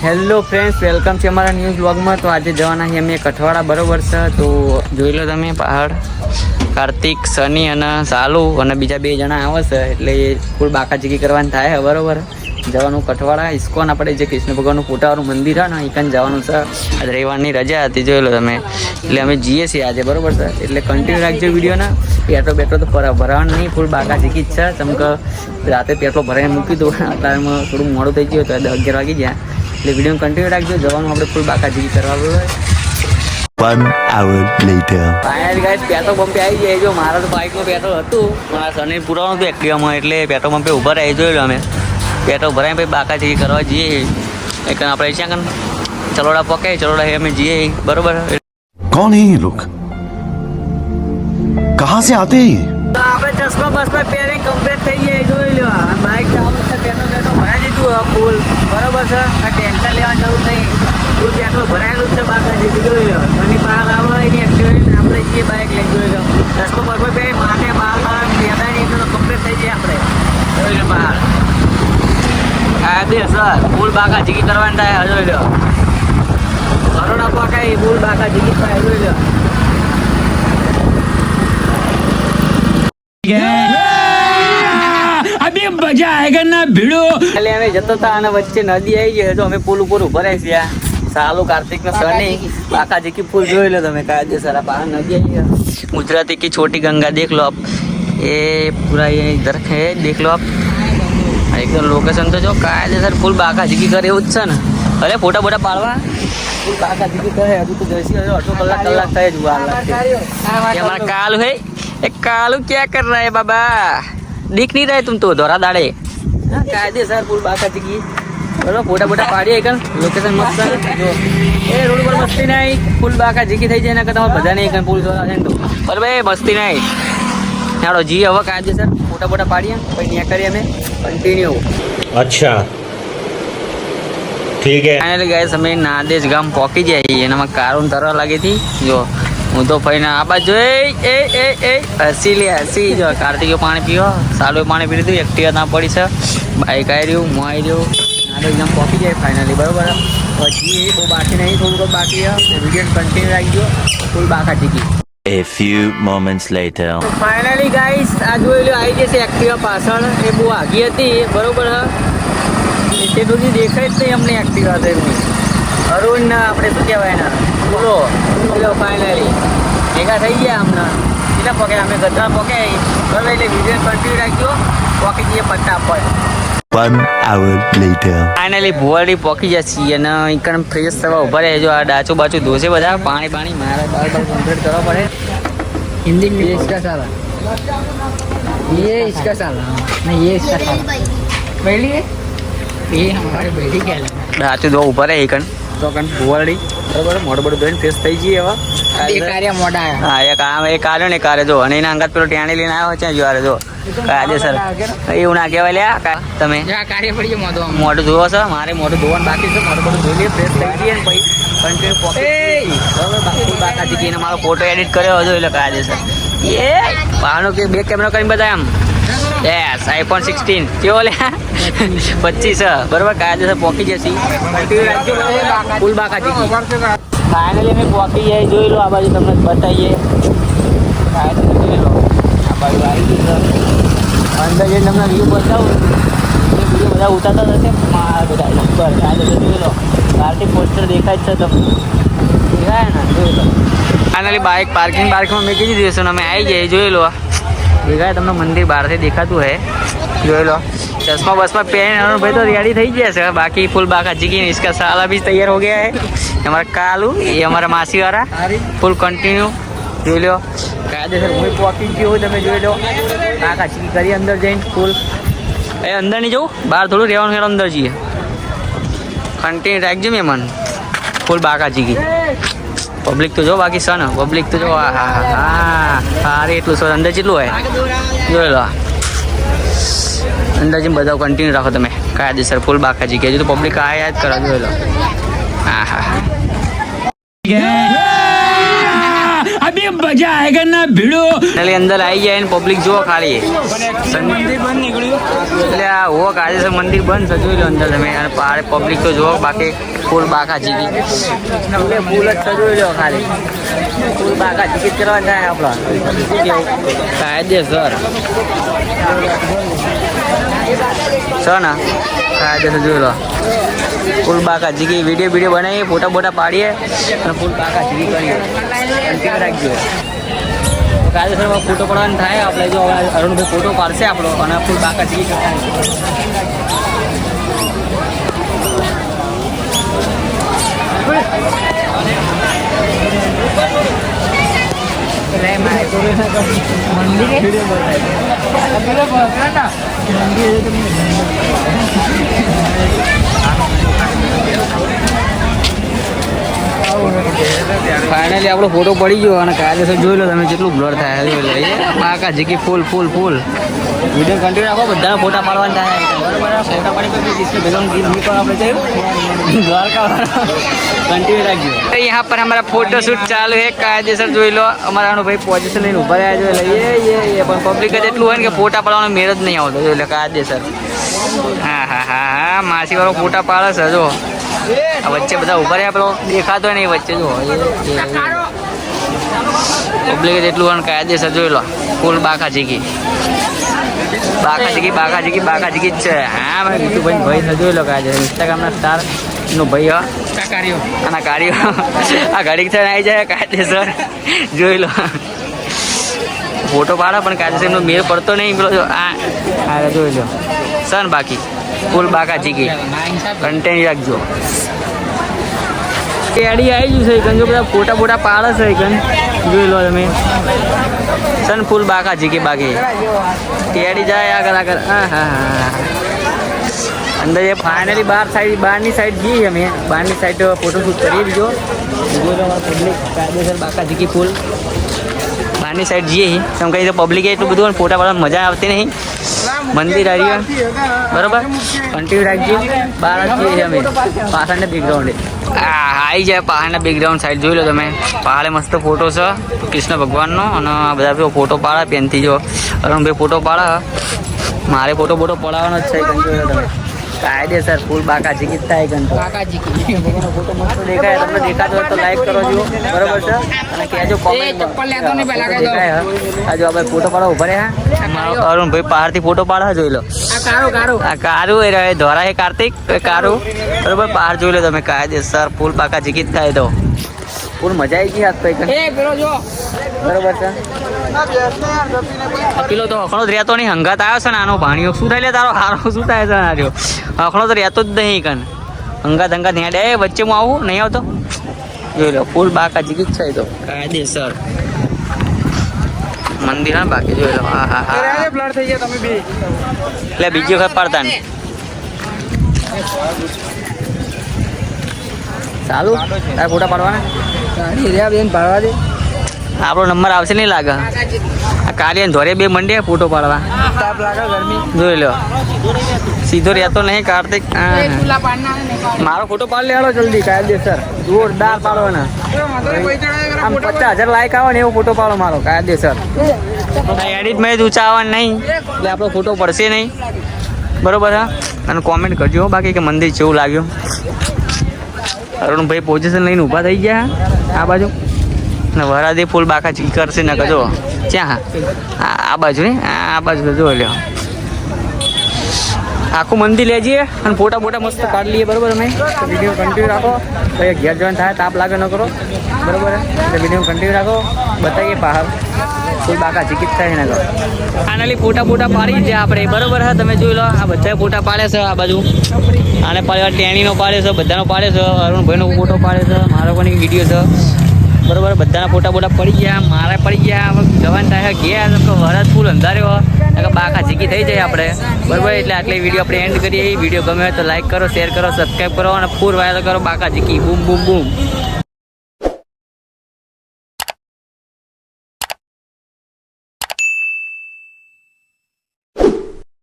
Hello friends, welcome છે અમારા news વ્લોગમાં. તો આજે જવાના છીએ અમે કઠવાડા, બરોબર છે? તો જોઈ લો તમે પહાડ. કાર્તિક, સની અને સાલુ અને બીજા 2 જણા આવે છે, એટલે ફૂલ બાકાચીકી કરવાની થાય, બરોબર? જવાનું કઠવાડા ઇસ્કોન, આપણે જે કૃષ્ણ ભગવાનનું ફોટાવાળું મંદિર છે ને, ત્યાં જવાનું છે. આજે રવિવારની રજા હતી, જોઈ લો તમે. એટલે અમે જઈએ છીએ આજે, બરોબર છે? એટલે કન્ટિન્યુ રાખજો વિડીયોના. પેટ્રોલ તો ભરાવાનું નહીં, ફૂલ બાકાચીકી જ છે. ચમકે રાતે પેટ્રોલ ભરાઈને મૂકી દઉં, અત્યારમાં થોડું મોડું થઈ ગયું, તો 11 વાગી ગયા. એટલે વિડીયો કન્ટિન્યુ રાખજો. જવાનું આપણે ફૂલ બાકાચીકી કરવા હોય. 1 hour later. Finally guys, petrol પંપે આવી જાય. જો મારા તો બાઇકમાં પેટ્રોલ હતું, પણ આ સની પુરાવાનું હતું એક્ટિવામાં, એટલે પેટ્રોલ પંપે ઊભા રહી જોઈ લો અમે. પેટ્રોલ ભરાઈને પછી બાકાચીકી કરવા જઈએ. એક આપણે ત્યાં ચલોડા પકે, ચલોડા અમે જઈએ, બરોબર? कौन है ये लोग? कहाँ से आते हैं ये? આપણે ચશ્મા બસમાં પહેરી કમ્પ્લીટ થઈ જાય, જોઈ લો. બાઇક ચાલુ છે, પેટ્રોલ ભરાઈ દીધું ફૂલ, બરોબર છે? આ ટેન્શન લેવા જવું નહીં, ફૂલ પેટ્રોલ ભરાયેલું છે. બાકાચીકી જોઈ લો. મને બહાર આવવા એની એક્ટિવેટ આપણે જઈએ, બાઇક લઈ જોઈ લો. ચશ્મા બસમાં પહેરી માથે બહાર મેદાની એટલું કમ્પ્લીટ થઈ જાય આપણે, જોઈ લો. બહાર સર ફૂલ બાકાચીકી કરવાની થાય, જોઈ લો. કરોડા પકાય ફૂલ બાકાચીકી થાય, જોઈ લો. अभी मजा आएगा ना भिड़ो. એટલે અમે જતો હતા અને વચ્ચે નદી આવી ગઈ, તો અમે પુલ ઉપર ઉભા રહી છે. સાલું કાર્તિક નો સની બાકાચીકી ફૂલ જોઈ લો તમે. કાયદેસર આ બહાર નદી આવી ગઈ. गुजराती की छोटी गंगा देख लो आप, ये पूरा ये इधर है, देख लो आप. एकदम लोकेशन तो जो कायदेसर फूल बाकाचीकी करे એવું જ છે ને. અરે ફોટા બોટા પાડવા ફૂલ બાકાચીકી કરે. હજુ તો જઈશી, અડધો કલાક થાય જ વાર લાગશે. हमारा कालू है, एक कालू क्या कर रहा है बाबा? दिख नहीं रहा है तुम तो दोरा दाड़े. कायदेसर फूल बाकाचीकी बरोबर. फोटा बोटा पाડીએ કન. લોકેશન મસ્ત છે. જો એ રોડ પર મસ્તી નહીં, ફૂલ બાકાચીકી થઈ જાય ને. કે તમારે બધા નહીં કન ફૂલ જોવા છે તો બરોબર. મસ્તી નહીં. ચાલો જી હવે કાયદેસર ફોટા બોટા પાડીએ, પછી ત્યાં કરીએ અમે કન્ટિન્યુ. अच्छा ठीक है. ફાઇનલી ગાઈસ, અમે નાદેજ ગામ પહોંચી જાય. એનામાં કારું તરવા લાગી હતી. જો હું તો ફઈને આ બાજુ હસી લે હસી. જો કાર્તિકે પાણી પીવો, સાલું પાણી પી લીધું, એક્ટિવા ના પડી છે. બાઈક આવી રહ્યું, હું આવી રહ્યું. નાદેજ ગામ પહોંચી જાય ફાઇનલી, બરોબર. પછી બહુ બાકી નહીં, થોડુંક બાકી છે. વિડીયો કન્ટિન્યુ રાખજો. ફૂલ બાકાચીકી. A few moments later. Finally guys, આ જોઈ લો આવી જશે એક્ટિવા પાછળ. એ બહુ આગી હતી, બરોબર. તે સુધી દેખાય જ નહીં અમને એક્ટિવા છે એમની. અરુણ ને આપણે શું કહેવાય ને, બોલો બોલો. ફાઇનલી ભેગા થઈ ગયા હમણાં. કેટલા પકે અમે ગધરા પકે, બરોબર. એટલે વિડીયો કન્ટિન્યુ રાખજો. પોકી જઈએ ફટાફટ. 1 hour later. ફાઇનલી ભુવાડી પોકી જાય છીએ અને એકદમ ફ્રેશ થવા ઉભા રહે. જો આ ડાચું બાચું ધોશે બધા, પાણી મારે બાર કમ્પ્લીટ કરવા પડે. हिंदी में ये इसका साला, ये इसका साला नहीं, ये इसका साला पहली है, ये हमारे बेटी क्या है. ડાચું દો ઉભા રહે એકન તો કન ભુવાડી, બરોબર. મોઢું બધું ધોઈને ફ્રેશ થઈ જઈએ હવે. એ કાર્ય મોઢા હા, એક કાર્યો ને કાર્ય જો. અને એના અંગાત પેલો ટેણી લઈને આવ્યો છે. જો આરે જો કાયદેસર એવું ના કહેવાય લ્યા તમે. મોઢું ધોવો છો, મારે મોઢું ધોવાનું બાકી છે. મોઢું બધું ધોઈ લઈએ, ફ્રેશ થઈ જઈએ ને પછી કન્ટિન્યુ પોકેટ, બરોબર. બાકાચીકીને મારો ફોટો એડિટ કર્યો હતો, એટલે કાયદેસર એ બહારનો કે બે કેમેરા કરીને બધા આમ યસ iPhone 16 કેવો લે 25, બરોબર. કાયદેસર પોકી જશે. ફૂલ બાકાચીકી. ફાઇનલી અમે પોકી જાય, જોઈ લો. આ બાજુ તમને બતાવીએ. કાયદેસર જોઈ લો. આ બાજુ આવી ગયું છે. અંદર જઈને તમને વ્યૂ બતાવું. એ વિડીયો બધા ઉતારતા હશે મારા બધા ઉપર. કાયદેસર જોઈ લો. બહારથી પોસ્ટર દેખાય જ છે તમને, દેખાય ને, જોઈ લો. ફાઇનલી બાઇક પાર્કિંગમાં મૂકી દીધી છે ને અમે આવી જઈએ, જોઈ લો. દેખાય તમને મંદિર બહારથી દેખાતું હે, જોઈ લો. चश्मा बसमा पहन भाई तो रेडी થઈ ગયા છે. बाकी फुल बाकाचीकी इसका साला भी तैयार हो गया है. हमारा कालू, ये हमारा मासी वाला फुल कंटिन्यू જોઈ લો. કાયદેસર હું પોકી ગયો હોય, તમે જોઈ લો. બાકાચીકી કરી અંદર જઈને ફૂલ. એ અંદર નહીં જવું, બહાર થોડું રહેવાનું છે. અંદર જઈએ કન્ટિન્યુ રાખજો મહેમાન. ફૂલ બાકાચીકી. પબ્લિક તો જો બાકી છે ને, પબ્લિક તો જો. હા અરે એટલું સર અંદર જેટલું હોય, જોઈ લો. અંદર જેમ બધા કન્ટિન્યુ રાખો તમે. કાયદેસર ફૂલ બાકાચીકી. હજુ તો પબ્લિક આ યાદ કરો, જોઈ લો. હા अभी मजा आएगा ना भिड़ो. એટલે અંદર આવી જાય ને પબ્લિક જુઓ ખાલી મંદિર બંધ નીકળ્યું એટલે આ હો કાયદેસર મંદિર બંધ છે જોઈ લો અંદર તમે અને પારે પબ્લિક તો જુઓ બાકી ફૂલ બાકા જીગી એટલે ફૂલ જ સજોઈ લો ખાલી ફૂલ બાકા જીગી કરવા જાય આપણા શું કેવું કાયદેસર છે ને કાયદેસર જોઈ લો ફૂલ બાકા જીગી વિડીયો બનાવીએ ફોટા બોટા પાડીએ અને ફૂલ બાકા જીગી કરીએ કેમ રાખજો કાયદેસરમાં ફોટો પડવાનું થાય આપણે જો હવે અરુણભાઈ ફોટો પાડશે આપણો અને ફૂલ બાકા જીગી કરતા ફાઇનલી આપણો ફોટો પડી ગયો અને કાયદેસર જોઈ લો તમે જેટલું બ્લર થાય બાકા જીકી ફૂલ ફૂલ ફૂલ વિડીયો કન્ટિન્યુ રાખો બધાના ફોટા પાડવાના થાય બરાબર ફોટા પાડી जिसके बैकग्राउंड गीत भी आप चाहिए द्वारका कंटिन्यू રાખજો तो यहाँ पर हमारा फोटो शूट चालू है कायदेसर જોઈ લો અમારા ભાઈ પોઝિશન લઈને ઊભા રહ્યા જો એ પણ પબ્લિક જ એટલું હોય ને કે ફોટા પાડવાનો મેળ જ નહીં આવતો જોઈ લો કાયદેસર હા માસી વાળો ફોટા પાડે છે જો આ વચ્ચે બધા ઊભા રહ્યા પેલો દેખાતો નહીં વચ્ચે જો પબ્લિક જ એટલું હોય કાયદેસર જોઈ લો ફૂલ બાકા જીકી જ છે હા ભાઈ બીજું ભાઈ જોઈ લો કાયદેસર ઇન્સ્ટાગ્રામના સ્ટાર નો ભાઈ આના કાર્યો આ ઘડીક થઈને આવી જાય કાયદેસર જોઈ લો ફોટો પાડો પણ કાયદેસર એમનો મેળ પડતો નહીં પેલો જો આ જોઈ લો સન બાકી ફૂલ બાકા જીકી કન્ટેન્ટ રાખજો એડી આવી ગયું છે જો બધા ફોટા બોટા પાડે છે કન જોઈ લો તમે સન ફૂલ બાકા જીકી બાકી એડી જાય આગળ હા અંદર એ ફાઇનલી બહારની સાઈડ જઈએ અમે બહારની સાઈડ ફોટોશૂટ કરી દીધો પબ્લિક કાયદેસર બાકા જીકી ફૂલ બહારની સાઈડ જઈએ એમ કહી તો પબ્લિકે એટલું બધું ફોટા પાડવાની મજા આવતી નહીં મંદિર આવ્યું બરાબર કન્ટિન્યુ રાખજો બહાર જ જઈએ અમે પાછળના બેકગ્રાઉન્ડે આવી જાય પહાડના બેકગ્રાઉન્ડ સાઈડ જોઈ લો તમે પહાડે મસ્ત ફોટો છે કૃષ્ણ ભગવાનનો અને બધા ફોટો પાડે પેનથી જો અરુણભાઈ ફોટો પાડે મારે ફોટો બોટો પડાવવાનો જ છે જોઈ લો તમે કાયદેસર ફૂલ બાકા જીકી થાય ગન બાકા જીકી ફોટો મસ્ત દેખાય તમને દેખાતો હોય તો લાઈક કરો જો બરાબર છે અને કહેજો કોમેન્ટ ચપ્પલ લેતો નહીં પહેલા કહી દો આ જો આપણે ફોટો પાડવા ઉભા રહ્યા અરુણભાઈ પહાડથી ફોટો પાડવા જોઈ લો આ કારું એ રહે ધોરા હે કાર્તિક કારું બરાબર પહાડ જોઈ લો તમે કાયદેસર ફૂલ બાકા જીકી થાય તો ફૂલ મજા આવી ગઈ હાથ પૈકી પેલો જો બરાબર છે પેલો તો હખણો જ રહેતો નહીં હંગાત આવ્યો છે ને આનો ભાણિયો શું થાય લે તારો હારો શું થાય છે આર્યો હખણો તો રહેતો જ નહીં કન હંગાત હેડે વચ્ચે હું આવું નહીં આવતો જોઈ લો ફૂલ બાકા જીકી જ છે તો કાયદેસર મંદિર હા બાકી જોઈ લો હા બ્લર થઈ ગયા તમે બી એટલે બીજી વખત પાડતા ને ચાલુ તારે ફોટા પાડવાના બેન પાડવા દે આપણો નંબર આવશે નહીં લાગે આ કાલિયા ધોરે બે મંડ્યા ફોટો પાડવા જોઈ લો સીધો રહેતો નહીં કાર્તિક મારો ફોટો પાડ લેવાડો જલ્દી કાયદેસર જોરદાર પાડવાના આમ 50,000 લાઈક આવે ને એવો ફોટો પાડો મારો કાયદેસર એડિટ મેં ઊંચા આવવાનું નહીં એટલે આપણો ફોટો પડશે નહીં બરોબર હા અને કોમેન્ટ કરજો બાકી કે મંદિર કેવું લાગ્યું અરુણભાઈ પોઝિશન લઈને ઊભા થઈ ગયા આ બાજુ ને વરાદે ફૂલ બાકા ચીકી કરશે ને કજો ક્યાં આ બાજુ ને આ બાજુ જો લ્યો આખું મંદિર લેજીએ અને ફોટા બોટા મસ્ત કાઢી લઈએ બરોબર અમે વિડીયો કન્ટિન્યુ રાખો પછી ઘેર જવાનું થાય તાપ લાગે ન કરો બરોબર એટલે વિડીયો કન્ટિન્યુ રાખો બતાવીએ પહાડ ફૂલ બાકા ચીકી થાય ને કરો ફાઇનલી ફોટા બોટા પાડી દે આપણે બરોબર હા તમે જોઈ લો આ બધા ફોટા પાડે છે આ બાજુ આને પાડે ટેણીનો પાડે છે બધાનો પાડે છે અરુણભાઈનો ફોટો પાડે છે મારો પણ એક વિડીયો છે બરોબર બધાના ફોટા બોટા પડી ગયા મારા પડી ગયા જવાન થાય ગયા તો વરસ ફૂલ અંધાર્યો બાકા જીકી થઈ જાય આપણે બરોબર એટલે આટલી વિડીયો આપણે એન્ડ કરીએ વિડીયો ગમે તો લાઈક કરો શેર કરો સબસ્ક્રાઈબ કરો અને ફૂલ વાયરલ કરો બાકા જીકી બૂમ બૂમ બૂમ